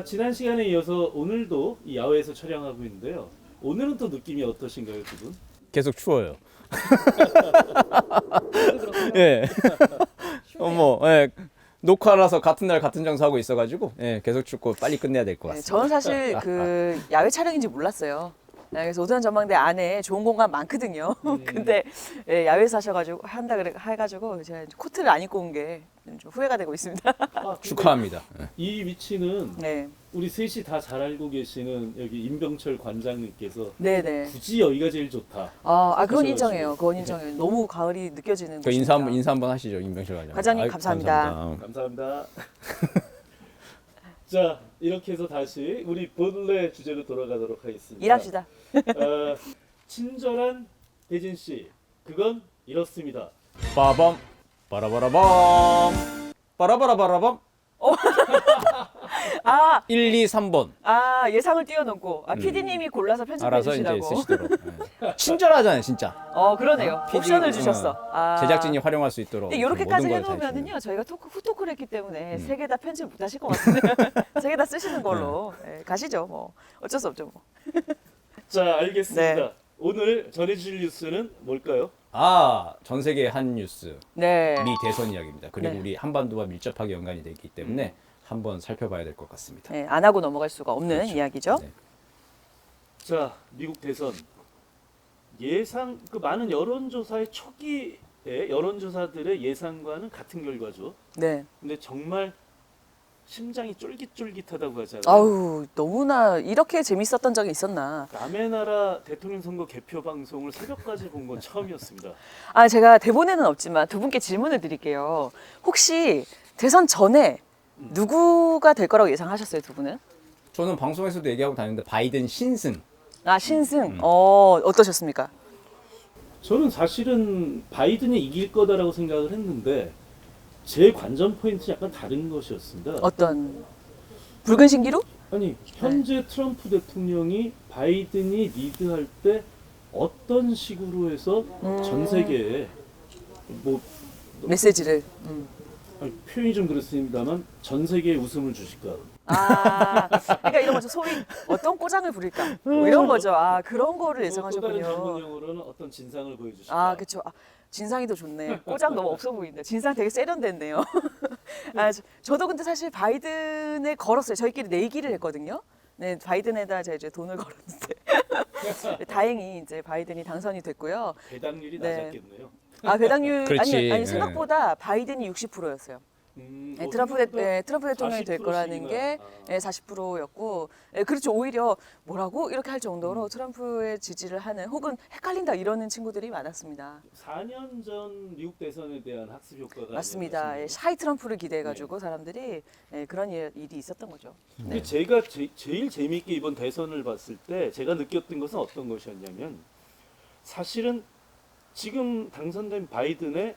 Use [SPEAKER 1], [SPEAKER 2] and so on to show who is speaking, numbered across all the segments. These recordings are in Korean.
[SPEAKER 1] 지난 시간에 이어서 오늘도 이 야외에서 촬영하고 있는데요. 오늘은 또 느낌이 어떠신가요, 두 분?
[SPEAKER 2] 계속 추워요.
[SPEAKER 3] 저도 그렇고요.
[SPEAKER 2] 예.
[SPEAKER 3] 춥네요.
[SPEAKER 2] 예. 녹화라서 같은 날 같은 장소 하고 있어가지고 예, 계속 춥고 빨리 끝내야 될 것
[SPEAKER 3] 네,
[SPEAKER 2] 같습니다.
[SPEAKER 3] 저는 사실 그 야외 촬영인지 몰랐어요. 네, 그래서 오전 전망대 안에 좋은 공간 많거든요. 근데 예, 야외에서 하셔가지고 한다 그래 해가지고 제가 이제 코트를 안 입고 온 게 좀 후회가 되고 있습니다.
[SPEAKER 1] 근데
[SPEAKER 2] 축하합니다. 예.
[SPEAKER 1] 이 위치는
[SPEAKER 3] 네,
[SPEAKER 1] 우리 셋이 다 잘 알고 계시는 여기 임병철 관장님께서
[SPEAKER 3] 네, 네.
[SPEAKER 1] 굳이 여기가 제일 좋다.
[SPEAKER 3] 그건
[SPEAKER 1] 하셔가지고.
[SPEAKER 3] 인정해요. 그건 인정해요. 너무 가을이 느껴지는
[SPEAKER 2] 저
[SPEAKER 3] 곳입니다.
[SPEAKER 2] 인사 한번 하시죠, 임병철 과장.
[SPEAKER 3] 과장님,
[SPEAKER 2] 아이고,
[SPEAKER 3] 감사합니다.
[SPEAKER 1] 감사합니다. 자, 이렇게 해서 다시 우리 본래 주제로 돌아가도록 하겠습니다.
[SPEAKER 3] 일합시다.
[SPEAKER 1] 친절한 혜진 씨, 그건 이렇습니다.
[SPEAKER 2] 빠밤, 빠라바라밤, 빠라바라바라밤.
[SPEAKER 3] 아,
[SPEAKER 2] 1, 2, 3번.
[SPEAKER 3] 예상을 뛰어넘고 PD님이 골라서 편집해
[SPEAKER 2] 알아서 이제
[SPEAKER 3] 주시라고.
[SPEAKER 2] 쓰시도록. 예. 친절하잖아요, 진짜.
[SPEAKER 3] 그러네요.
[SPEAKER 2] PD,
[SPEAKER 3] 옵션을 주셨어.
[SPEAKER 2] 제작진이 활용할 수 있도록.
[SPEAKER 3] 근데 이렇게까지
[SPEAKER 2] 모든 걸다
[SPEAKER 3] 해놓으면은요, 저희가 후토크를 했기 때문에 세 개 다 편집 못 하실 것 같은데 세 개 다 쓰시는 걸로 가시죠. 뭐 어쩔 수 없죠. 뭐.
[SPEAKER 1] 자, 알겠습니다.
[SPEAKER 3] 네.
[SPEAKER 1] 오늘 전해주실 뉴스는 뭘까요?
[SPEAKER 2] 전 세계 한 뉴스.
[SPEAKER 3] 네.
[SPEAKER 2] 미 대선 이야기입니다. 그리고
[SPEAKER 3] 네.
[SPEAKER 2] 우리 한반도와 밀접하게 연관이 되어 있기 때문에 한번 살펴봐야 될 것 같습니다.
[SPEAKER 3] 네, 안 하고 넘어갈 수가 없는
[SPEAKER 2] 그렇죠.
[SPEAKER 3] 이야기죠.
[SPEAKER 2] 네.
[SPEAKER 1] 자, 미국 대선 예상 그 많은 여론조사의 초기에 여론조사들의 예상과는 같은 결과죠.
[SPEAKER 3] 네.
[SPEAKER 1] 근데 정말 심장이 쫄깃쫄깃하다고 하잖아요.
[SPEAKER 3] 아우, 너무나 이렇게 재밌었던 적이 있었나.
[SPEAKER 1] 남의 나라 대통령 선거 개표 방송을 새벽까지 본 건 처음이었습니다.
[SPEAKER 3] 제가 대본에는 없지만 두 분께 질문을 드릴게요. 혹시 대선 전에 누구가 될 거라고 예상하셨어요, 두 분은?
[SPEAKER 2] 저는 방송에서도 얘기하고 다녔는데 바이든 신승.
[SPEAKER 3] 신승. 어떠셨습니까?
[SPEAKER 1] 저는 사실은 바이든이 이길 거다라고 생각을 했는데 제 관전 포인트 약간 다른 것이었습니다.
[SPEAKER 3] 어떤 붉은 신기루?
[SPEAKER 1] 아니 현재 트럼프 대통령이 바이든이 리드할 때 어떤 식으로 해서 전 세계에 뭐
[SPEAKER 3] 메시지를.
[SPEAKER 1] 아니, 표현이 좀 그렇습니다만 전 세계에 웃음을 주실까?
[SPEAKER 3] 그러니까 이런 거죠. 소위 어떤 꼬장을 부릴까? 뭐 이런 거죠. 그런 거를
[SPEAKER 1] 또 다른
[SPEAKER 3] 예상하셨군요.
[SPEAKER 1] 전문용어로는 어떤 진상을 보여주실까?
[SPEAKER 3] 그쵸. 진상이 더 좋네. 꼬장 너무 없어 보인다. 진상 되게 세련됐네요. 저도 근데 사실 바이든에 걸었어요. 저희끼리 내기를 했거든요. 네, 바이든에다 제가 이제 돈을 걸었는데 다행히 이제 바이든이 당선이 됐고요.
[SPEAKER 1] 배당률이
[SPEAKER 3] 네.
[SPEAKER 1] 낮았겠네요.
[SPEAKER 3] 배당률
[SPEAKER 2] 그렇지.
[SPEAKER 3] 아니
[SPEAKER 2] 네.
[SPEAKER 3] 생각보다 바이든이 60%였어요. 트럼프 대통령이 될 거라는 게 40%였고, 그렇죠. 오히려 뭐라고 이렇게 할 정도로 트럼프의 지지를 하는 혹은 헷갈린다 이러는 친구들이 많았습니다.
[SPEAKER 1] 4년 전 미국 대선에 대한 학습 효과가
[SPEAKER 3] 맞습니다.
[SPEAKER 1] 아니었습니까?
[SPEAKER 3] 샤이 트럼프를 기대해가지고 사람들이 그런 일이 있었던 거죠.
[SPEAKER 1] 근데 제가 제일 재미있게 이번 대선을 봤을 때 제가 느꼈던 것은 어떤 것이었냐면 사실은 지금 당선된 바이든의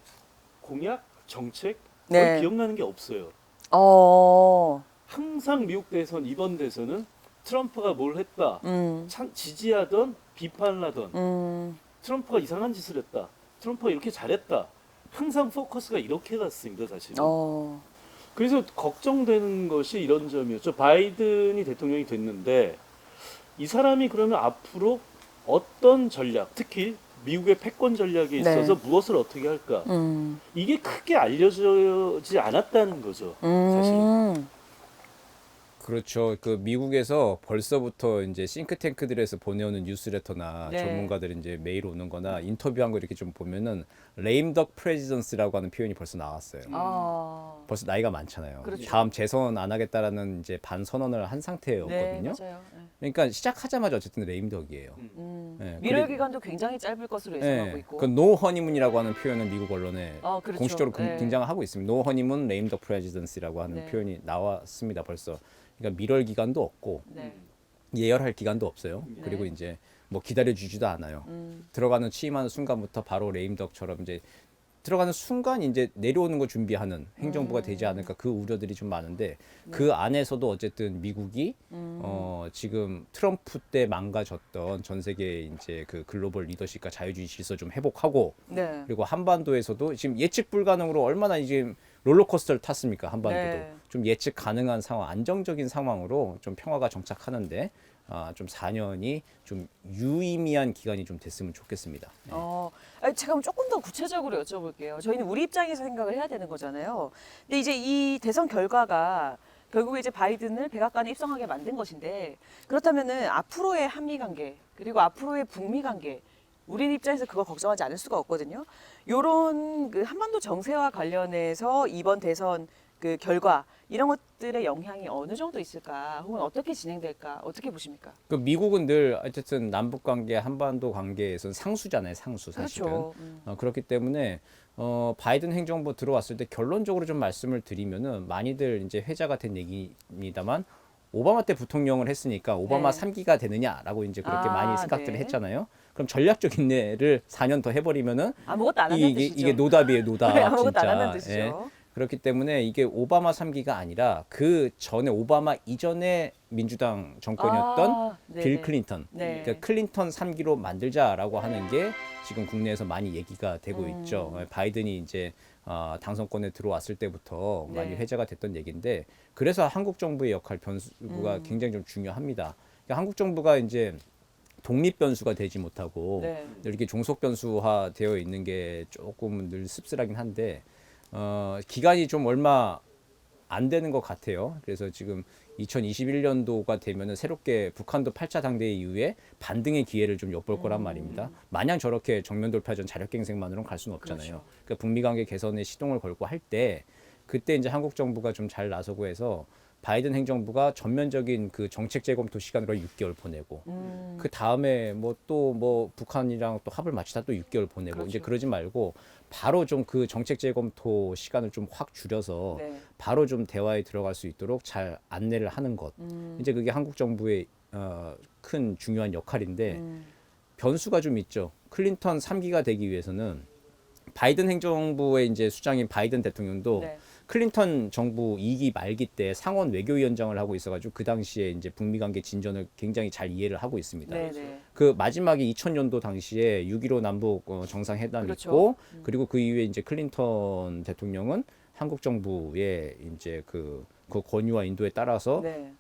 [SPEAKER 1] 공약, 정책 거의
[SPEAKER 3] 네.
[SPEAKER 1] 기억나는 게 없어요. 항상 미국 대선 이번 대선은 트럼프가 뭘 했다, 지지하던 비판을 하던 트럼프가 이상한 짓을 했다, 트럼프가 이렇게 잘했다. 항상 포커스가 이렇게 갔습니다, 사실은. 그래서 걱정되는 것이 이런 점이었죠. 바이든이 대통령이 됐는데 이 사람이 그러면 앞으로 어떤 전략, 특히 미국의 패권 전략에 있어서 무엇을 어떻게 할까? 이게 크게 알려지지 않았다는 거죠. 사실은.
[SPEAKER 2] 그렇죠. 그 미국에서 벌써부터 이제 싱크탱크들에서 보내오는 뉴스레터나
[SPEAKER 3] 네.
[SPEAKER 2] 전문가들이 이제 메일 오는 거나 인터뷰한 거 이렇게 좀 보면은 레임덕 프레지던스라고 하는 표현이 벌써 나왔어요. 벌써 나이가 많잖아요.
[SPEAKER 3] 그렇죠.
[SPEAKER 2] 다음 재선 안 하겠다라는 이제 반선언을 한 상태였거든요.
[SPEAKER 3] 맞아요.
[SPEAKER 2] 그러니까 시작하자마자 어쨌든 레임덕이에요. 네,
[SPEAKER 3] 미럴 기간도 굉장히 짧을 것으로 예상하고 있고.
[SPEAKER 2] 그 노 허니문이라고 하는 표현은 미국 언론에
[SPEAKER 3] 그렇죠.
[SPEAKER 2] 공식적으로
[SPEAKER 3] 네.
[SPEAKER 2] 등장을 하고 있습니다. 노 허니문 레임덕 프레지던스라고 하는
[SPEAKER 3] 네.
[SPEAKER 2] 표현이 나왔습니다. 벌써. 그러니까 미럴 기간도 없고
[SPEAKER 3] 네.
[SPEAKER 2] 예열할 기간도 없어요.
[SPEAKER 3] 네.
[SPEAKER 2] 그리고 이제 뭐 기다려주지도 않아요. 들어가는 취임하는 순간부터 바로 레임덕처럼 이제 들어가는 순간 이제 내려오는 거 준비하는 행정부가 되지 않을까 그 우려들이 좀 많은데 그 안에서도 어쨌든 미국이 지금 트럼프 때 망가졌던 전 세계 이제 그 글로벌 리더십과 자유주의 질서 좀 회복하고
[SPEAKER 3] 네.
[SPEAKER 2] 그리고 한반도에서도 지금 예측 불가능으로 얼마나 지금 롤러코스터를 탔습니까? 한반도도.
[SPEAKER 3] 네.
[SPEAKER 2] 좀 예측 가능한 상황, 안정적인 상황으로 좀 평화가 정착하는데 좀 4년이 좀 유의미한 기간이 좀 됐으면 좋겠습니다. 네.
[SPEAKER 3] 아니, 제가 그럼 조금 더 구체적으로 여쭤볼게요. 저희는 우리 입장에서 생각을 해야 되는 거잖아요. 근데 이제 이 대선 결과가 결국에 이제 바이든을 백악관에 입성하게 만든 것인데 그렇다면은 앞으로의 한미 관계 그리고 앞으로의 북미 관계 우리 입장에서 그거 걱정하지 않을 수가 없거든요. 요런 그 한반도 정세와 관련해서 이번 대선 그 결과 이런 것들의 영향이 어느 정도 있을까 혹은 어떻게 진행될까 어떻게 보십니까?
[SPEAKER 2] 그 미국은 늘 어쨌든 남북 관계, 한반도 관계에서는 상수잖아요, 상수 사실은.
[SPEAKER 3] 그렇죠.
[SPEAKER 2] 그렇기 때문에 바이든 행정부 들어왔을 때 결론적으로 좀 말씀을 드리면은 많이들 이제 회자가 된 얘기입니다만 오바마 때 부통령을 했으니까 오바마
[SPEAKER 3] 네.
[SPEAKER 2] 3기가 되느냐라고 이제 그렇게 많이 생각들을
[SPEAKER 3] 네.
[SPEAKER 2] 했잖아요. 그럼 전략적인 일을 4년 더 해버리면은
[SPEAKER 3] 아무것도 안 한다는 뜻이죠.
[SPEAKER 2] 이게 노답이에요, 노답.
[SPEAKER 3] 네, 아무것도
[SPEAKER 2] 진짜.
[SPEAKER 3] 안 한다는 뜻이죠.
[SPEAKER 2] 예. 그렇기 때문에 이게 오바마 3기가 아니라 그 전에 오바마 이전에 민주당 정권이었던
[SPEAKER 3] 네네.
[SPEAKER 2] 빌 클린턴,
[SPEAKER 3] 네.
[SPEAKER 2] 그러니까 클린턴 3기로 만들자라고 하는 게 지금 국내에서 많이 얘기가 되고 있죠. 바이든이 이제 당선권에 들어왔을 때부터
[SPEAKER 3] 네.
[SPEAKER 2] 많이 회자가 됐던 얘기인데 그래서 한국 정부의 역할 변수가 굉장히 좀 중요합니다. 그러니까 한국 정부가 이제 독립 변수가 되지 못하고
[SPEAKER 3] 네.
[SPEAKER 2] 이렇게 종속 변수화 되어 있는 게 조금 늘 씁쓸하긴 한데 기간이 좀 얼마 안 되는 것 같아요. 그래서 지금 2021년도가 되면은 새롭게 북한도 8차 당대회 이후에 반등의 기회를 좀 엿볼 거란 말입니다. 마냥 저렇게 정면 돌파전 자력갱생만으로는 갈 수는 없잖아요.
[SPEAKER 3] 그렇죠.
[SPEAKER 2] 그러니까 북미 관계 개선에 시동을 걸고 할 때 그때 이제 한국 정부가 좀 잘 나서고 해서 바이든 행정부가 전면적인 그 정책 재검토 시간으로 6개월 보내고 그 다음에 뭐 또 뭐 북한이랑 또 합을 맞추다 또 6개월 보내고
[SPEAKER 3] 그렇죠.
[SPEAKER 2] 이제 그러지 말고 바로 좀 그 정책 재검토 시간을 좀 확 줄여서
[SPEAKER 3] 네.
[SPEAKER 2] 바로 좀 대화에 들어갈 수 있도록 잘 안내를 하는 것. 이제 그게 한국 정부의 큰 중요한 역할인데 변수가 좀 있죠. 클린턴 3기가 되기 위해서는 바이든 행정부의 이제 수장인 바이든 대통령도
[SPEAKER 3] 네.
[SPEAKER 2] 클린턴 정부 2기 말기 때 상원 외교위원장을 하고 있어가지고 그 당시에 이제 북미 관계 진전을 굉장히 잘 이해를 하고 있습니다.
[SPEAKER 3] 네네.
[SPEAKER 2] 그 마지막에 2000년도 당시에 6.15 남북 정상회담이
[SPEAKER 3] 그렇죠.
[SPEAKER 2] 있고 그리고 그 이후에 이제 클린턴 대통령은 한국 정부의 이제 그 권유와 인도에 따라서
[SPEAKER 3] 네.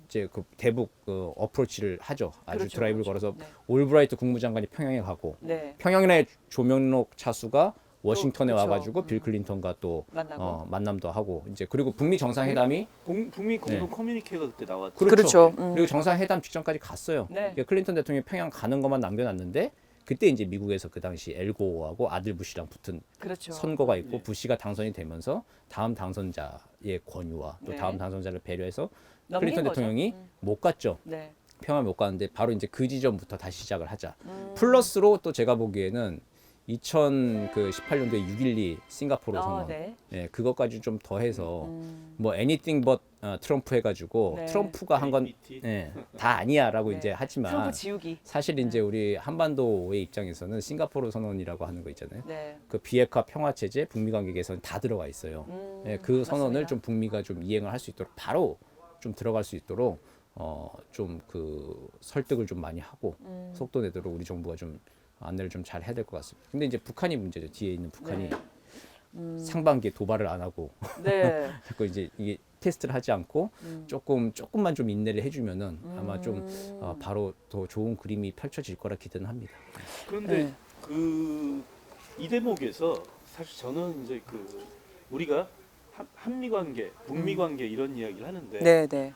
[SPEAKER 2] 이제 그 대북 어프로치를 하죠. 아주
[SPEAKER 3] 그렇죠,
[SPEAKER 2] 드라이브를
[SPEAKER 3] 그렇죠.
[SPEAKER 2] 걸어서
[SPEAKER 3] 네.
[SPEAKER 2] 올브라이트 국무장관이 평양에 가고
[SPEAKER 3] 네.
[SPEAKER 2] 평양의 조명록 차수가 워싱턴에
[SPEAKER 3] 그렇죠.
[SPEAKER 2] 와가지고 빌 클린턴과 또
[SPEAKER 3] 만나고.
[SPEAKER 2] 만남도 하고 이제 그리고 북미 정상회담이
[SPEAKER 1] 북미 공동 커뮤니케가 그때 나왔죠.
[SPEAKER 3] 그렇죠.
[SPEAKER 2] 그리고 정상회담 직전까지 갔어요.
[SPEAKER 3] 네.
[SPEAKER 2] 그러니까 클린턴 대통령이 평양 가는 것만 남겨놨는데 그때 이제 미국에서 그 당시 엘고하고 아들 부시랑 붙은
[SPEAKER 3] 그렇죠.
[SPEAKER 2] 선거가 있고
[SPEAKER 1] 네.
[SPEAKER 2] 부시가 당선이 되면서 다음 당선자의 권유와 또
[SPEAKER 3] 네.
[SPEAKER 2] 다음 당선자를 배려해서
[SPEAKER 3] 넘긴
[SPEAKER 2] 클린턴
[SPEAKER 3] 거죠.
[SPEAKER 2] 대통령이 못 갔죠.
[SPEAKER 3] 네.
[SPEAKER 2] 평양 못 가는데 바로 이제 그 지점부터 다시 시작을 하자. 플러스로 또 제가 보기에는 2018년도에 6.12 싱가포르 선언,
[SPEAKER 3] 네.
[SPEAKER 2] 예, 그것까지 좀 더해서 뭐 anything but 트럼프 해가지고
[SPEAKER 3] 네.
[SPEAKER 2] 트럼프가 한 건
[SPEAKER 1] ABT.
[SPEAKER 2] 다 아니야라고
[SPEAKER 3] 네.
[SPEAKER 2] 이제 하지만
[SPEAKER 3] 트럼프 지우기.
[SPEAKER 2] 사실 이제 우리 한반도의 입장에서는 싱가포르 선언이라고 하는 거 있잖아요.
[SPEAKER 3] 네.
[SPEAKER 2] 그 비핵화 평화 체제, 북미 관계 개선 다 들어가 있어요. 예, 그 선언을
[SPEAKER 3] 맞습니다.
[SPEAKER 2] 좀 북미가 좀 이행을 할 수 있도록 바로 좀 들어갈 수 있도록 좀 그 설득을 좀 많이 하고 속도 내도록 우리 정부가 좀 안내를 좀 잘 해야 될 것 같습니다. 근데 이제 북한이 문제죠. 뒤에 있는 북한이
[SPEAKER 3] 네.
[SPEAKER 2] 상반기에 도발을 안 하고
[SPEAKER 3] 네.
[SPEAKER 2] 자꾸 이제 이게 테스트를 하지 않고 조금만 좀 인내를 해주면은 아마 좀 바로 더 좋은 그림이 펼쳐질 거라 기대는 합니다.
[SPEAKER 1] 그런데
[SPEAKER 3] 네.
[SPEAKER 1] 이 대목에서 사실 저는 이제 우리가 한미 관계, 북미 관계 이런 이야기를 하는데
[SPEAKER 3] 네, 네.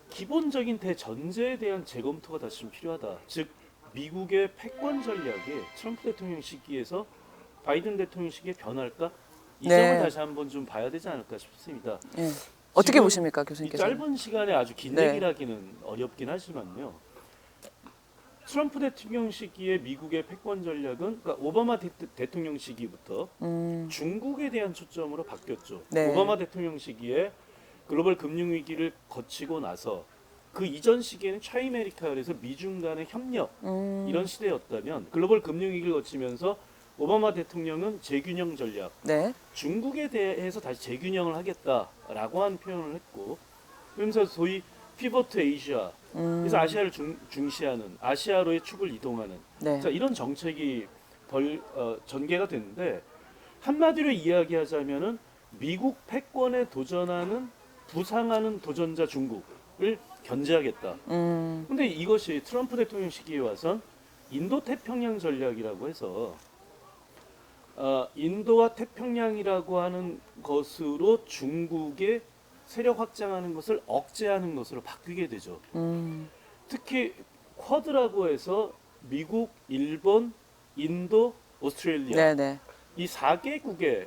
[SPEAKER 1] 기본적인 대전제에 대한 재검토가 다시 좀 필요하다. 즉 미국의 패권 전략이 트럼프 대통령 시기에서 바이든 대통령 시기에 변할까? 이
[SPEAKER 3] 네.
[SPEAKER 1] 점을 다시 한번 좀 봐야 되지 않을까 싶습니다.
[SPEAKER 3] 네. 어떻게
[SPEAKER 1] 지금
[SPEAKER 3] 보십니까,
[SPEAKER 1] 이
[SPEAKER 3] 교수님께서?
[SPEAKER 1] 짧은 시간에 아주 긴
[SPEAKER 3] 네.
[SPEAKER 1] 얘기를 하기는 어렵긴 하지만요. 트럼프 대통령 시기의 미국의 패권 전략은 그러니까 오바마 대통령 시기부터 중국에 대한 초점으로 바뀌었죠.
[SPEAKER 3] 네.
[SPEAKER 1] 오바마 대통령 시기에 글로벌 금융 위기를 거치고 나서 그 이전 시기에는 차이메리카 그래서 미중 간의 협력 이런 시대였다면 글로벌 금융 위기를 거치면서 오바마 대통령은 재균형 전략,
[SPEAKER 3] 네.
[SPEAKER 1] 중국에 대해서 다시 재균형을 하겠다라고 한 표현을 했고, 그러면서 소위 피보트 에이시아, 그래서 아시아를 중시하는 아시아로의 축을 이동하는
[SPEAKER 3] 네.
[SPEAKER 1] 자, 이런 정책이 전개가 됐는데 한마디로 이야기하자면은 미국 패권에 도전하는 부상하는 도전자 중국을 견제하겠다. 근데 이것이 트럼프 대통령 시기에 와선 인도 태평양 전략이라고 해서 인도와 태평양이라고 하는 것으로 중국의 세력 확장하는 것을 억제하는 것으로 바뀌게 되죠. 특히 쿼드라고 해서 미국, 일본, 인도, 오스트레일리아
[SPEAKER 3] 네네.
[SPEAKER 1] 이 4개국의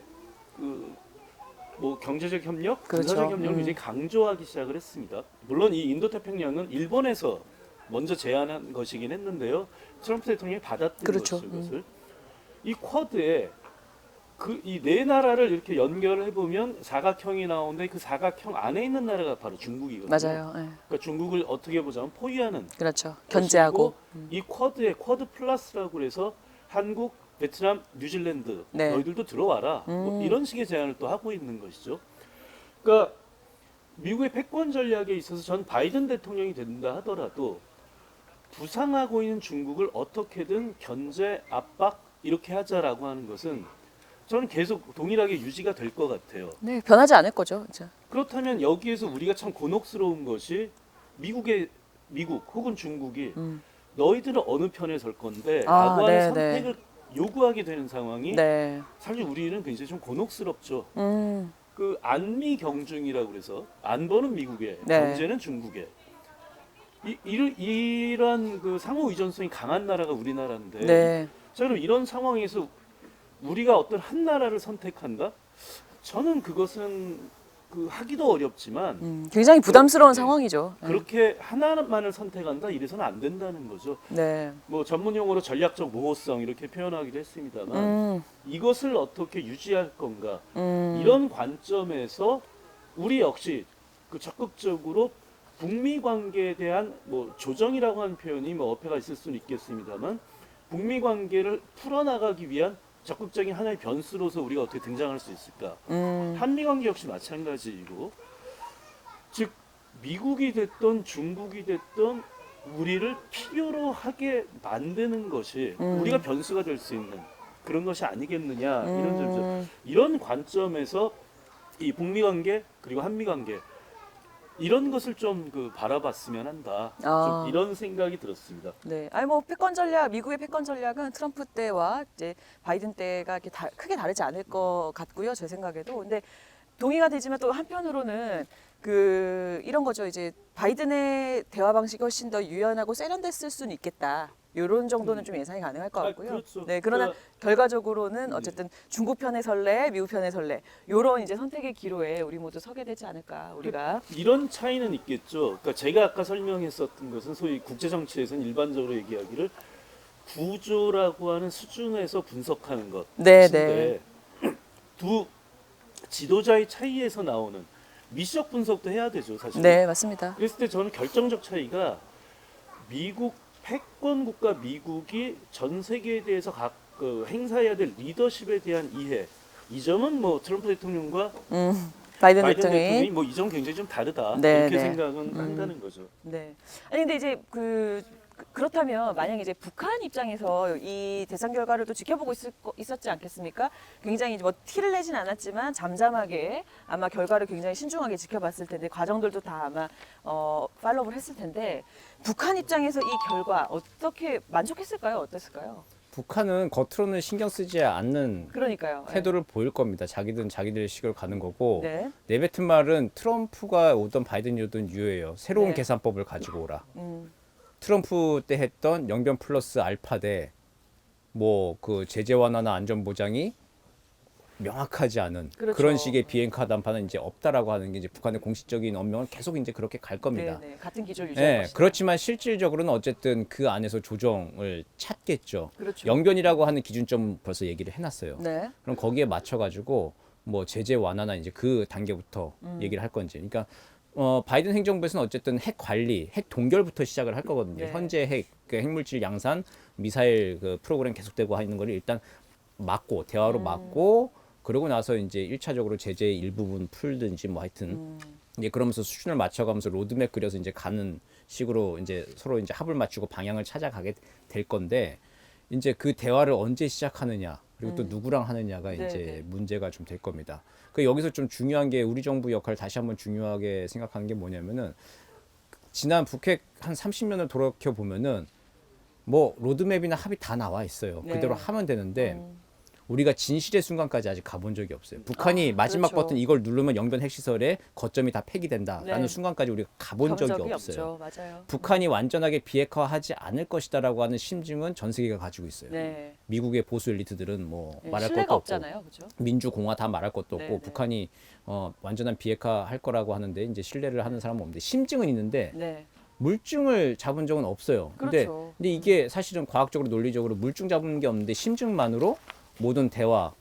[SPEAKER 1] 뭐 경제적 협력,
[SPEAKER 3] 그렇죠.
[SPEAKER 1] 군사적 협력을 굉장히 강조하기 시작을 했습니다. 물론 이 인도 태평양은 일본에서 먼저 제안한 것이긴 했는데요. 트럼프 대통령이 받았던
[SPEAKER 3] 그렇죠.
[SPEAKER 1] 것이죠. 그것을 이 쿼드에 이 네 나라를 이렇게 연결해 보면 사각형이 나오는데 그 사각형 안에 있는 나라가 바로 중국이거든요.
[SPEAKER 3] 맞아요. 네.
[SPEAKER 1] 그러니까 중국을 어떻게 보자면 포위하는
[SPEAKER 3] 그렇죠. 견제하고.
[SPEAKER 1] 것이고, 이 쿼드에 쿼드 플러스라고 해서 한국, 베트남, 뉴질랜드
[SPEAKER 3] 네.
[SPEAKER 1] 너희들도 들어와라 뭐 이런 식의 제안을 또 하고 있는 것이죠. 그러니까 미국의 패권 전략에 있어서 전 바이든 대통령이 된다 하더라도 부상하고 있는 중국을 어떻게든 견제 압박 이렇게 하자라고 하는 것은 저는 계속 동일하게 유지가 될 것 같아요.
[SPEAKER 3] 네, 변하지 않을 거죠. 진짜.
[SPEAKER 1] 그렇다면 여기에서 우리가 참 곤혹스러운 것이 미국 혹은 중국이 너희들은 어느 편에 설 건데 라고 하는 선택을 요구하게 되는 상황이
[SPEAKER 3] 네.
[SPEAKER 1] 사실 우리는 굉장히 좀 곤혹스럽죠.
[SPEAKER 3] 음.
[SPEAKER 1] 그 안미 경중이라고 그래서 안보는 미국의
[SPEAKER 3] 네.
[SPEAKER 1] 경제는 중국의 이런 그 상호 의존성이 강한 나라가 우리나라인데
[SPEAKER 3] 네.
[SPEAKER 1] 자 그럼 이런 상황에서 우리가 어떤 한 나라를 선택한다? 저는 그것은 하기도 어렵지만
[SPEAKER 3] 굉장히 부담스러운
[SPEAKER 1] 네.
[SPEAKER 3] 상황이죠. 네.
[SPEAKER 1] 그렇게 하나만을 선택한다 이래서는 안 된다는 거죠.
[SPEAKER 3] 네.
[SPEAKER 1] 뭐 전문 용어로 전략적 모호성 이렇게 표현하기도 했습니다만 이것을 어떻게 유지할 건가 이런 관점에서 우리 역시 적극적으로 북미 관계에 대한 뭐 조정이라고 하는 표현이 뭐 어폐가 있을 수는 있겠습니다만 북미 관계를 풀어나가기 위한 적극적인 하나의 변수로서 우리가 어떻게 등장할 수 있을까? 한미 관계 역시 마찬가지이고, 즉 미국이 됐던 중국이 됐던 우리를 필요로 하게 만드는 것이 우리가 변수가 될 수 있는 그런 것이 아니겠느냐 이런 점에서 이런 관점에서 이 북미 관계 그리고 한미 관계 이런 것을 좀 바라봤으면 한다. 좀 이런 생각이 들었습니다.
[SPEAKER 3] 네. 아니 뭐 패권 전략, 미국의 패권 전략은 트럼프 때와 이제 바이든 때가 이렇게 크게 다르지 않을 것 같고요. 제 생각에도. 근데 동의가 되지만 또 한편으로는 이런 거죠. 이제 바이든의 대화 방식이 훨씬 더 유연하고 세련됐을 수는 있겠다. 이런 정도는 좀 예상이 가능할 것 같고요.
[SPEAKER 1] 그렇죠.
[SPEAKER 3] 네, 그러나 결과적으로는 어쨌든 중국 편에 설래, 미국 편에 설래 이런 이제 선택의 기로에 우리 모두 서게 되지 않을까 우리가.
[SPEAKER 1] 이런 차이는 있겠죠. 그러니까 제가 아까 설명했었던 것은 소위 국제 정치에서는 일반적으로 얘기하기를 구조라고 하는 수준에서 분석하는 것.
[SPEAKER 3] 네,
[SPEAKER 1] 것인데 두 지도자의 차이에서 나오는 미시적 분석도 해야 되죠, 사실.
[SPEAKER 3] 네, 맞습니다.
[SPEAKER 1] 그랬을 때 저는 결정적 차이가 미국 패권 국가 미국이 전 세계에 대해서 행사해야 될 리더십에 대한 이해. 이 점은 뭐 트럼프 대통령과
[SPEAKER 3] 바이든
[SPEAKER 1] 대통령이
[SPEAKER 3] 대통령이
[SPEAKER 1] 뭐 이 점 굉장히 좀 다르다.
[SPEAKER 3] 네,
[SPEAKER 1] 이렇게
[SPEAKER 3] 네.
[SPEAKER 1] 생각은 한다는 거죠.
[SPEAKER 3] 네. 아니 근데 이제 그렇다면 만약 이제 북한 입장에서 이 대선 결과를 또 지켜보고 있었지 않겠습니까? 굉장히 뭐 티를 내진 않았지만 잠잠하게 아마 결과를 굉장히 신중하게 지켜봤을 텐데 과정들도 다 아마 팔로우를 했을 텐데 북한 입장에서 이 결과 어떻게 만족했을까요? 어땠을까요?
[SPEAKER 2] 북한은 겉으로는 신경 쓰지 않는
[SPEAKER 3] 그러니까요.
[SPEAKER 2] 태도를 보일 겁니다. 자기들은 자기들 식으로 가는 거고
[SPEAKER 3] 네.
[SPEAKER 2] 내뱉은 말은 트럼프가 오든 바이든이 오든 유예요. 새로운
[SPEAKER 3] 네.
[SPEAKER 2] 계산법을 가지고 오라. 트럼프 때 했던 영변 플러스 알파 대 뭐 제재 완화나 안전 보장이 명확하지 않은
[SPEAKER 3] 그렇죠.
[SPEAKER 2] 그런 식의 비핵화 담판은 이제 없다라고 하는 게 이제 북한의 공식적인 언명은 계속 이제 그렇게 갈 겁니다.
[SPEAKER 3] 네, 네. 같은 기조를 유지할
[SPEAKER 2] 네,
[SPEAKER 3] 것이다.
[SPEAKER 2] 그렇지만 실질적으로는 어쨌든 그 안에서 조정을 찾겠죠.
[SPEAKER 3] 그렇죠.
[SPEAKER 2] 영변이라고 하는 기준점 벌써 얘기를 해놨어요.
[SPEAKER 3] 네.
[SPEAKER 2] 그럼 거기에 맞춰가지고 뭐 제재 완화나 이제 그 단계부터 얘기를 할 건지. 그러니까 바이든 행정부에서는 어쨌든 핵 관리, 핵 동결부터 시작을 할 거거든요.
[SPEAKER 3] 네.
[SPEAKER 2] 현재 핵물질 양산, 미사일 프로그램 계속되고 하는 걸 일단 막고 대화로 막고 그러고 나서 이제 1차적으로 제재의 일부분 풀든지 뭐 하여튼 이제 그러면서 수준을 맞춰가면서 로드맵 그려서 이제 가는 식으로 이제 서로 이제 합을 맞추고 방향을 찾아가게 될 건데 이제 그 대화를 언제 시작하느냐. 그리고 또 누구랑 하느냐가
[SPEAKER 3] 네,
[SPEAKER 2] 이제
[SPEAKER 3] 네.
[SPEAKER 2] 문제가 좀 될 겁니다. 그 여기서 좀 중요한 게 우리 정부 역할 다시 한번 중요하게 생각하는 게 뭐냐면은 지난 북핵 한 30년을 돌이켜 보면은 뭐 로드맵이나 합의 다 나와 있어요.
[SPEAKER 3] 네.
[SPEAKER 2] 그대로 하면 되는데 우리가 진실의 순간까지 아직 가본 적이 없어요. 북한이 마지막
[SPEAKER 3] 그렇죠.
[SPEAKER 2] 버튼 이걸 누르면 영변 핵시설에 거점이 다 폐기된다라는
[SPEAKER 3] 네.
[SPEAKER 2] 순간까지 우리가 가본 적이 없어요.
[SPEAKER 3] 없죠. 맞아요.
[SPEAKER 2] 북한이 완전하게 비핵화하지 않을 것이다라고 하는 심증은 전 세계가 가지고 있어요.
[SPEAKER 3] 네.
[SPEAKER 2] 미국의 보수 엘리트들은 뭐
[SPEAKER 3] 네,
[SPEAKER 2] 말할
[SPEAKER 3] 신뢰가
[SPEAKER 2] 것도 없고
[SPEAKER 3] 없잖아요, 그렇죠?
[SPEAKER 2] 민주공화 다 말할 것도 없고
[SPEAKER 3] 네, 네.
[SPEAKER 2] 북한이 완전한 비핵화 할 거라고 하는데 이제 신뢰를 하는 사람은 없는데 심증은 있는데
[SPEAKER 3] 네.
[SPEAKER 2] 물증을 잡은 적은 없어요.
[SPEAKER 3] 그렇죠.
[SPEAKER 2] 근데 이게 사실은 과학적으로 논리적으로 물증 잡은 게 없는데 심증만으로 모든 대화,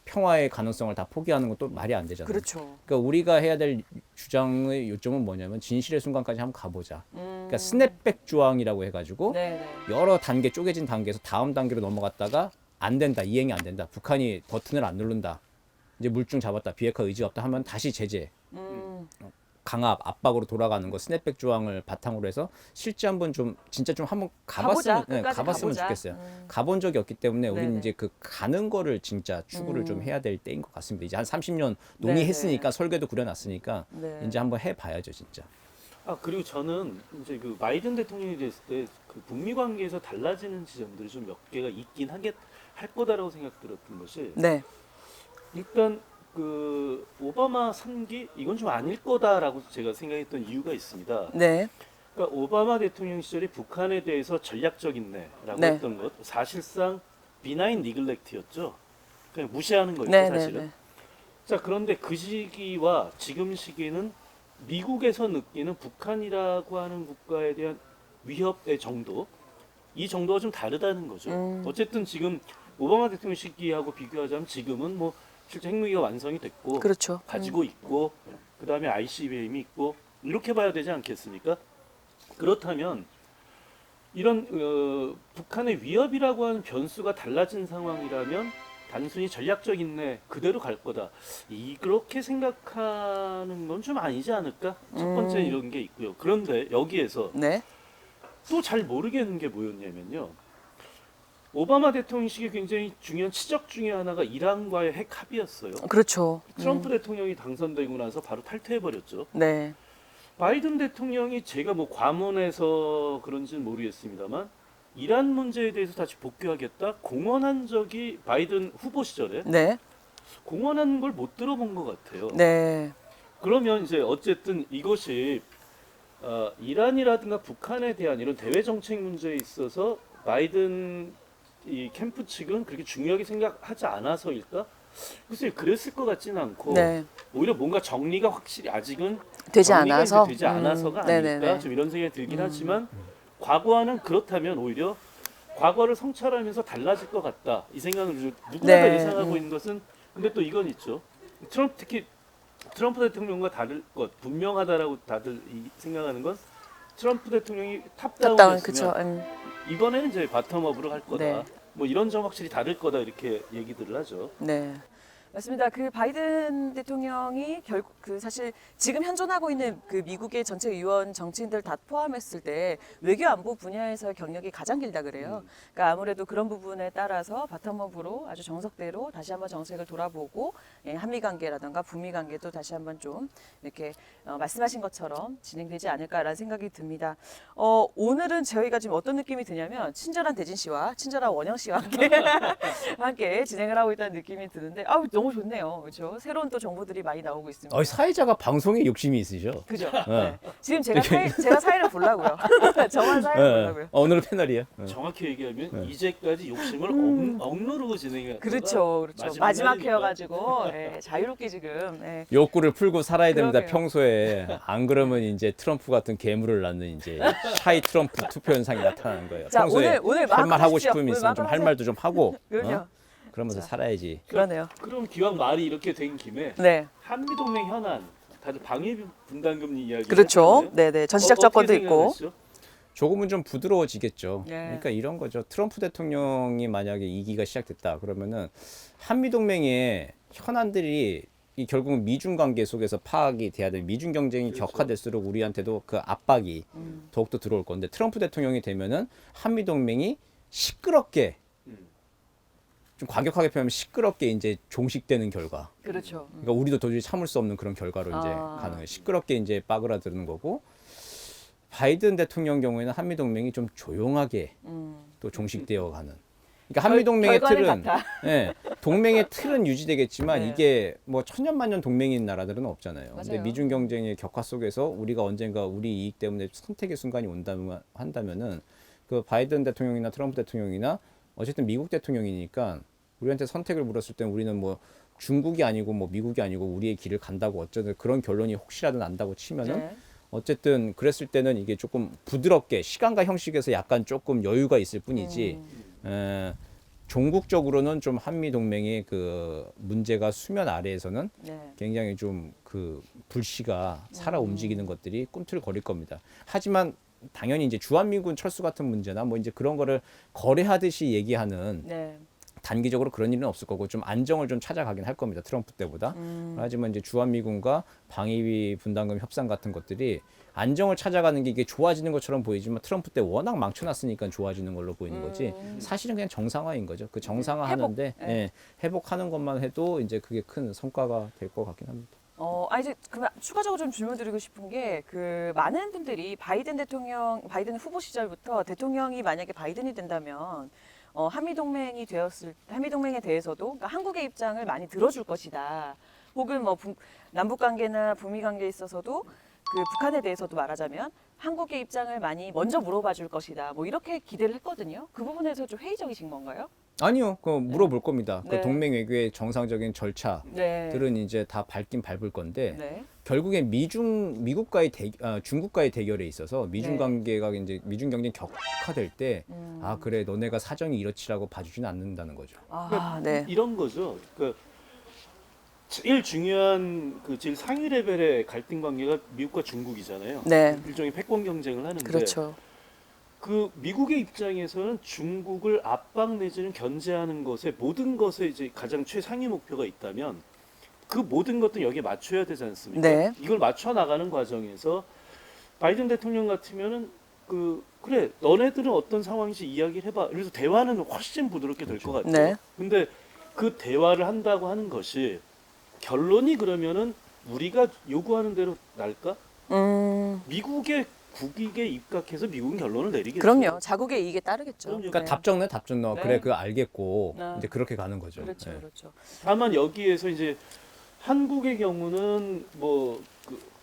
[SPEAKER 2] 평화의 가능성을 다 포기하는 것도 말이 안 되잖아요.
[SPEAKER 3] 그렇죠.
[SPEAKER 2] 그러니까 우리가 해야 될 주장의 요점은 뭐냐면 진실의 순간까지 한번 가보자. 그러니까 스냅백 조항이라고 해가지고
[SPEAKER 3] 네, 네.
[SPEAKER 2] 여러 단계 쪼개진 단계에서 다음 단계로 넘어갔다가 안 된다, 이행이 안 된다, 북한이 버튼을 안 누른다, 이제 물증 잡았다, 비핵화 의지가 없다 하면 다시 제재, 강압, 압박으로 돌아가는 거 스냅백 조항을 바탕으로 해서 실제 한번 좀 진짜 좀 한번
[SPEAKER 3] 가보자.
[SPEAKER 2] 가봤으면
[SPEAKER 3] 끝까지
[SPEAKER 2] 가봤으면
[SPEAKER 3] 가보자.
[SPEAKER 2] 좋겠어요. 가본 적이 없기 때문에 우리는
[SPEAKER 3] 네네.
[SPEAKER 2] 이제 그 가는 거를 진짜 추구를 좀 해야 될 때인 것 같습니다. 이제 한 30년
[SPEAKER 3] 네네.
[SPEAKER 2] 논의했으니까 설계도 그려놨으니까
[SPEAKER 3] 네.
[SPEAKER 2] 이제 한번 해봐야죠 진짜.
[SPEAKER 1] 그리고 저는 이제 그 바이든 대통령이 됐을 때 그 북미 관계에서 달라지는 지점들이 좀 몇 개가 있긴 할 거다라고 생각들었던 것이
[SPEAKER 3] 네.
[SPEAKER 1] 일단 그 오바마 3기 이건 좀 아닐 거다라고 제가 생각했던 이유가 있습니다.
[SPEAKER 3] 네.
[SPEAKER 1] 그러니까 오바마 대통령 시절에 북한에 대해서 전략적 인내라고
[SPEAKER 3] 네.
[SPEAKER 1] 했던 것 사실상 비나인 니글렉트였죠. 그냥 무시하는 거였죠
[SPEAKER 3] 네,
[SPEAKER 1] 사실은.
[SPEAKER 3] 네, 네.
[SPEAKER 1] 자 그런데 그 시기와 지금 시기는 미국에서 느끼는 북한이라고 하는 국가에 대한 위협의 정도 이 정도가 좀 다르다는 거죠. 어쨌든 지금 오바마 대통령 시기하고 비교하자면 지금은 뭐 실제 핵무기가 완성이 됐고
[SPEAKER 3] 그렇죠.
[SPEAKER 1] 가지고 있고 그 다음에 ICBM이 있고 이렇게 봐야 되지 않겠습니까? 그렇다면 이런 북한의 위협이라고 하는 변수가 달라진 상황이라면 단순히 전략적 인내 그대로 갈 거다. 이렇게 생각하는 건 좀 아니지 않을까? 첫 번째 이런 게 있고요. 그런데 여기에서
[SPEAKER 3] 네.
[SPEAKER 1] 또 잘 모르겠는 게 뭐였냐면요. 오바마 대통령 시기에 굉장히 중요한 치적 중에 하나가 이란과의 핵 합의였어요.
[SPEAKER 3] 그렇죠.
[SPEAKER 1] 트럼프 대통령이 당선되고 나서 바로 탈퇴해버렸죠.
[SPEAKER 3] 네.
[SPEAKER 1] 바이든 대통령이 제가 뭐 과문해서 그런지는 모르겠습니다만 이란 문제에 대해서 다시 복귀하겠다 공언한 적이 바이든 후보 시절에
[SPEAKER 3] 네.
[SPEAKER 1] 공언한 걸 못 들어본 것 같아요.
[SPEAKER 3] 네.
[SPEAKER 1] 그러면 이제 어쨌든 이것이 이란이라든가 북한에 대한 이런 대외 정책 문제에 있어서 바이든 이 캠프 측은 그렇게 중요하게 생각하지 않아서일까? 글쎄 그랬을 것 같지는 않고
[SPEAKER 3] 네.
[SPEAKER 1] 오히려 뭔가 정리가 확실히 아직은
[SPEAKER 3] 되지
[SPEAKER 1] 정리가
[SPEAKER 3] 않아서.
[SPEAKER 1] 이제 되지 않아서가
[SPEAKER 3] 네네네.
[SPEAKER 1] 아닐까 좀 이런 생각이 들긴 하지만 과거와는 그렇다면 오히려 과거를 성찰하면서 달라질 것 같다 이 생각을 누구나 다
[SPEAKER 3] 네.
[SPEAKER 1] 예상하고 있는 것은 근데 또 이건 있죠. 특히 트럼프 대통령과 다를 것 분명하다라고 다들 생각하는 건 트럼프 대통령이
[SPEAKER 3] 탑다운
[SPEAKER 1] 탑다운이었으면
[SPEAKER 3] 그렇죠.
[SPEAKER 1] 이번에는 이제 바텀업으로 할 거다.
[SPEAKER 3] 네.
[SPEAKER 1] 뭐 이런 점 확실히 다를 거다 이렇게 얘기들을 하죠.
[SPEAKER 3] 네. 맞습니다. 그 바이든 대통령이 결국 그 사실 지금 현존하고 있는 그 미국의 전체 의원 정치인들 다 포함했을 때 외교 안보 분야에서 경력이 가장 길다 그래요. 그러니까 아무래도 그런 부분에 따라서 바텀업으로 아주 정석대로 다시 한번 정책을 돌아보고 한미 관계라든가 북미 관계도 다시 한번 좀 이렇게 말씀하신 것처럼 진행되지 않을까라는 생각이 듭니다. 오늘은 저희가 지금 어떤 느낌이 드냐면 친절한 대진 씨와 친절한 원영 씨와 함께 함께 진행을 하고 있다는 느낌이 드는데 너무 좋네요. 그렇죠? 새로운 또 정보들이 많이 나오고 있습니다.
[SPEAKER 2] 사회자가 방송에 욕심이 있으셔.
[SPEAKER 3] 그죠? 네. 지금 제가 사회를 보려고요. 저만 사회를 보려고요.
[SPEAKER 2] 오늘은 패널이야.
[SPEAKER 1] 정확히 얘기하면 이제까지 욕심을 억누르고 진행해.
[SPEAKER 3] 그렇죠, 그렇죠. 마지막 회여가지고 자유롭게 지금.
[SPEAKER 2] 욕구를 풀고 살아야 됩니다.
[SPEAKER 3] 그러게요.
[SPEAKER 2] 평소에 안 그러면 이제 트럼프 같은 괴물을 낳는 이제 샤이 트럼프 투표 현상이 나타나는 거예요.
[SPEAKER 3] 자,
[SPEAKER 2] 평소에
[SPEAKER 3] 오늘
[SPEAKER 2] 할 말 하고
[SPEAKER 3] 하십시오.
[SPEAKER 2] 싶으면
[SPEAKER 3] 오늘
[SPEAKER 2] 있으면 좀 할
[SPEAKER 3] 하세요.
[SPEAKER 2] 말도 좀 하고.
[SPEAKER 3] 그럼요.
[SPEAKER 2] 그러면서 살아야지.
[SPEAKER 3] 그러네요.
[SPEAKER 1] 그럼 기왕 말이 이렇게 된 김에
[SPEAKER 3] 네,
[SPEAKER 1] 한미 동맹 현안 다들 방위 분담금 이야기.
[SPEAKER 3] 그렇죠. 네네. 전시적 조건도 있고.
[SPEAKER 2] 조금은 좀 부드러워지겠죠.
[SPEAKER 3] 네.
[SPEAKER 2] 그러니까 이런 거죠. 트럼프 대통령이 만약에 2기가 시작됐다 그러면은 한미 동맹의 현안들이 결국은 미중 관계 속에서 파악이 돼야 돼. 미중 경쟁이
[SPEAKER 1] 그렇죠.
[SPEAKER 2] 격화될수록 우리한테도 그 압박이 더욱더 들어올 건데 트럼프 대통령이 되면은 한미 동맹이 시끄럽게 좀 과격하게 표현하면 시끄럽게 이제 종식되는 결과.
[SPEAKER 3] 그렇죠.
[SPEAKER 2] 그러니까 우리도 도저히 참을 수 없는 그런 결과로 이제
[SPEAKER 3] 아.
[SPEAKER 2] 가능해. 시끄럽게 이제 빠그라드는 거고. 바이든 대통령 경우에는 한미 동맹이 좀 조용하게 또 종식되어 가는. 그러니까 한미 동맹의
[SPEAKER 3] 결과는
[SPEAKER 2] 틀은
[SPEAKER 3] 같아.
[SPEAKER 2] 예, 동맹의 틀은 유지되겠지만
[SPEAKER 3] 네.
[SPEAKER 2] 이게 뭐 천년만년 동맹인 나라들은 없잖아요. 근데
[SPEAKER 3] 맞아요.
[SPEAKER 2] 미중 경쟁의 격화 속에서 우리가 언젠가 우리 이익 때문에 선택의 순간이 온다면 한다면은 그 바이든 대통령이나 트럼프 대통령이나 어쨌든 미국 대통령이니까 우리한테 선택을 물었을 때 우리는 뭐 중국이 아니고 뭐 미국이 아니고 우리의 길을 간다고 어쩌든 그런 결론이 혹시라도 난다고 치면은
[SPEAKER 3] 네.
[SPEAKER 2] 어쨌든 그랬을 때는 이게 조금 부드럽게 시간과 형식에서 약간 조금 여유가 있을 뿐이지 종국적으로는 좀 한미 동맹의 그 문제가 수면 아래에서는
[SPEAKER 3] 네.
[SPEAKER 2] 굉장히 좀 그 불씨가 살아 움직이는 것들이 꿈틀거릴 겁니다. 하지만 당연히 이제 주한미군 철수 같은 문제나 뭐 이제 그런 거를 거래하듯이 얘기하는
[SPEAKER 3] 네.
[SPEAKER 2] 단기적으로 그런 일은 없을 거고 좀 안정을 좀 찾아가긴 할 겁니다. 트럼프 때보다. 하지만 이제 주한미군과 방위비 분담금 협상 같은 것들이 안정을 찾아가는 게 이게 좋아지는 것처럼 보이지만 트럼프 때 워낙 망쳐놨으니까 좋아지는 걸로 보이는 거지. 사실은 그냥 정상화인 거죠. 그 정상화하는데
[SPEAKER 3] 회복.
[SPEAKER 2] 예, 회복하는 것만 해도 이제 그게 큰 성과가 될 것 같긴 합니다.
[SPEAKER 3] 이제 그러면 추가적으로 좀 질문드리고 싶은 게 그 많은 분들이 바이든 후보 시절부터 대통령이 만약에 바이든이 된다면 한미 동맹에 대해서도 그러니까 한국의 입장을 많이 들어줄 것이다. 혹은 뭐 남북 관계나 북미 관계에 있어서도 그 북한에 대해서도 말하자면 한국의 입장을 많이 먼저 물어봐 줄 것이다. 뭐 이렇게 기대를 했거든요. 그 부분에서 좀 회의적이신 건가요?
[SPEAKER 2] 아니요, 그 물어볼 겁니다.
[SPEAKER 3] 네.
[SPEAKER 2] 그 동맹 외교의 정상적인 절차들은
[SPEAKER 3] 네.
[SPEAKER 2] 이제 다 밟긴 밟을 건데
[SPEAKER 3] 네.
[SPEAKER 2] 결국엔 중국과의 대결에 있어서 미중
[SPEAKER 3] 네.
[SPEAKER 2] 관계가 이제 미중 경쟁 격화될 때 아 그래 너네가 사정이 이렇지라고 봐주지는 않는다는 거죠.
[SPEAKER 3] 네.
[SPEAKER 1] 이런 거죠. 그러니까 제일 중요한 그 제일 상위 레벨의 갈등 관계가 미국과 중국이잖아요.
[SPEAKER 3] 네.
[SPEAKER 1] 일종의 패권 경쟁을 하는데
[SPEAKER 3] 그렇죠.
[SPEAKER 1] 그 미국의 입장에서는 중국을 압박 내지는 견제하는 것에 모든 것에 이제 가장 최상위 목표가 있다면 그 모든 것도 여기에 맞춰야 되지 않습니까?
[SPEAKER 3] 네.
[SPEAKER 1] 이걸 맞춰 나가는 과정에서 바이든 대통령 같으면은 그래 너네들은 어떤 상황인지 이야기를 해봐. 그래서 대화는 훨씬 부드럽게 될 것 같아요.
[SPEAKER 3] 네.
[SPEAKER 1] 근데 그 대화를 한다고 하는 것이 결론이 그러면은 우리가 요구하는 대로 날까? 미국의 국익에 입각해서 미국은 결론을 내리겠죠.
[SPEAKER 3] 그럼요. 자국의 이익에 따르겠죠.
[SPEAKER 1] 그럼요.
[SPEAKER 2] 그러니까 답정 넣어.
[SPEAKER 3] 네.
[SPEAKER 2] 그래 그거 알겠고
[SPEAKER 3] 네.
[SPEAKER 2] 이제 그렇게 가는 거죠.
[SPEAKER 3] 그렇죠.
[SPEAKER 2] 예.
[SPEAKER 3] 그렇죠.
[SPEAKER 1] 다만 여기에서 이제 한국의 경우는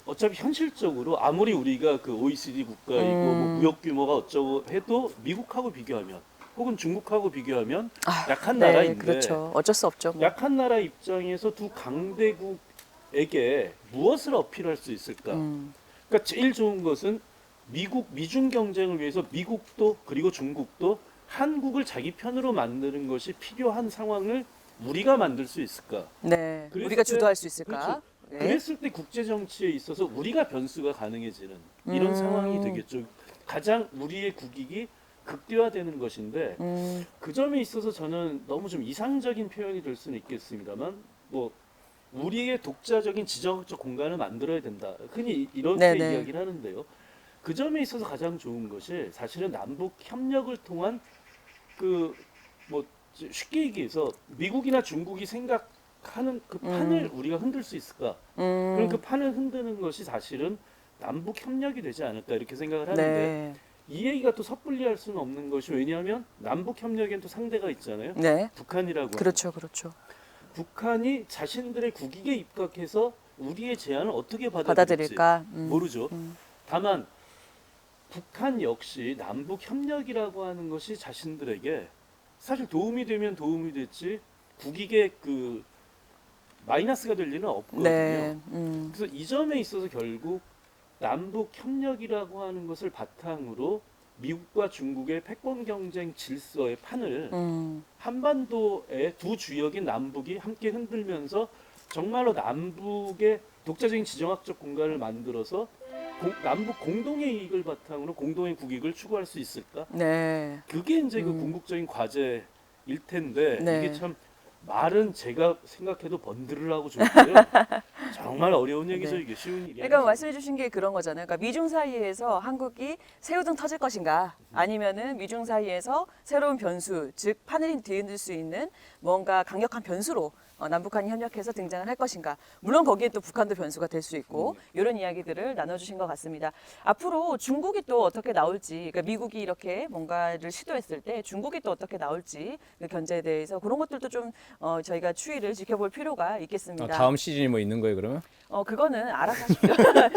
[SPEAKER 1] 어차피 현실적으로 아무리 우리가 그 OECD 국가이고 뭐 무역 규모가 어쩌고 해도 미국하고 비교하면 혹은 중국하고 비교하면 약한
[SPEAKER 3] 네,
[SPEAKER 1] 나라인데
[SPEAKER 3] 그렇죠. 어쩔 수 없죠. 뭐.
[SPEAKER 1] 약한 나라 입장에서 두 강대국에게 무엇을 어필할 수 있을까? 그러니까 제일 좋은 것은 미중 경쟁을 위해서 미국도 그리고 중국도 한국을 자기 편으로 만드는 것이 필요한 상황을 우리가 만들 수 있을까?
[SPEAKER 3] 네.
[SPEAKER 1] 그랬을
[SPEAKER 3] 우리가
[SPEAKER 1] 때-
[SPEAKER 3] 주도할 수 있을까?
[SPEAKER 1] 그렇죠.
[SPEAKER 3] 네.
[SPEAKER 1] 그랬을 때 국제 정치에 있어서 우리가 변수가 가능해지는 이런 상황이 되겠죠. 가장 우리의 국익이 극대화되는 것인데 그 점에 있어서 저는 너무 좀 이상적인 표현이 될 수는 있겠습니다만 뭐 우리의 독자적인 지정학적 공간을 만들어야 된다. 흔히 이렇게
[SPEAKER 3] 네네.
[SPEAKER 1] 이야기를 하는데요. 그 점에 있어서 가장 좋은 것이 사실은 남북 협력을 통한 뭐 쉽게 얘기해서 미국이나 중국이 생각하는 그 판을 우리가 흔들 수 있을까? 그럼 그 판을 흔드는 것이 사실은 남북 협력이 되지 않을까 이렇게 생각을 하는데
[SPEAKER 3] 네.
[SPEAKER 1] 이 얘기가 또 섣불리 할 수는 없는 것이 왜냐하면 남북 협력엔 또 상대가 있잖아요.
[SPEAKER 3] 네.
[SPEAKER 1] 북한이라고.
[SPEAKER 3] 그렇죠. 그렇죠.
[SPEAKER 1] 북한이 자신들의 국익에 입각해서 우리의 제안을 어떻게 받아들일지
[SPEAKER 3] 받아들일까?
[SPEAKER 1] 모르죠. 다만 북한 역시 남북 협력이라고 하는 것이 자신들에게 사실 도움이 되면 도움이 됐지 국익에 그 마이너스가 될 일은 없거든요.
[SPEAKER 3] 네.
[SPEAKER 1] 그래서 이 점에 있어서 결국 남북 협력이라고 하는 것을 바탕으로 미국과 중국의 패권 경쟁 질서의 판을 한반도의 두 주역인 남북이 함께 흔들면서 정말로 남북의 독자적인 지정학적 공간을 만들어서 남북 공동의 이익을 바탕으로 공동의 국익을 추구할 수 있을까?
[SPEAKER 3] 네.
[SPEAKER 1] 그게 이제 그 궁극적인 과제일 텐데
[SPEAKER 3] 네.
[SPEAKER 1] 이게 참 말은 제가 생각해도 번들을 하고 좋고요. 정말 어려운 얘기죠.
[SPEAKER 3] 네.
[SPEAKER 1] 이게 쉬운 일이
[SPEAKER 3] 그러니까
[SPEAKER 1] 아니죠.
[SPEAKER 3] 말씀해 주신 게 그런 거잖아요. 그러니까 미중 사이에서 한국이 새우등 터질 것인가, 아니면은 미중 사이에서 새로운 변수, 즉 판을 뒤흔들 수 있는 뭔가 강력한 변수로 남북한이 협력해서 등장을 할 것인가. 물론 거기에 또 북한도 변수가 될 수 있고 이런 이야기들을 나눠주신 것 같습니다. 앞으로 중국이 또 어떻게 나올지, 그러니까 미국이 이렇게 뭔가를 시도했을 때 중국이 또 어떻게 나올지 그 견제에 대해서 그런 것들도 좀 저희가 추이를 지켜볼 필요가 있겠습니다.
[SPEAKER 2] 다음 시즌이 뭐 있는 거예요 그러면?
[SPEAKER 3] 그거는 알아서 하십시오.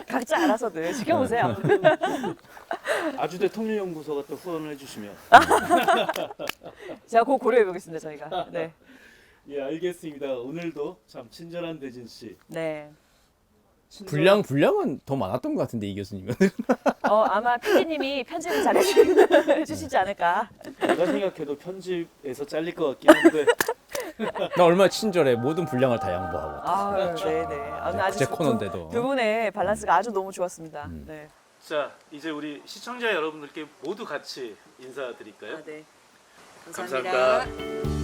[SPEAKER 3] 각자 알아서들 지켜보세요.
[SPEAKER 1] 아주대 통일연구소가 또 후원을 해주시면.
[SPEAKER 3] 제가 그거 고려해 보겠습니다, 저희가. 네.
[SPEAKER 1] 예, 알겠습니다. 오늘도 참 친절한 대진 씨.
[SPEAKER 3] 네.
[SPEAKER 2] 분량은 더 많았던 것 같은데 이 교수님은.
[SPEAKER 3] 아마 PD님이 편집을 잘 해주시지 않을까.
[SPEAKER 1] 내가 생각해도 편집에서 잘릴 것 같긴 한데.
[SPEAKER 2] 나 얼마나 친절해. 모든 분량을 다 양보하고.
[SPEAKER 3] 아, 네네. 아주
[SPEAKER 2] 제 코너인데도.
[SPEAKER 3] 두 분의 밸런스가 아주 너무 좋았습니다. 네.
[SPEAKER 1] 자, 이제 우리 시청자 여러분들께 모두 같이 인사드릴까요?
[SPEAKER 3] 네.
[SPEAKER 1] 감사합니다.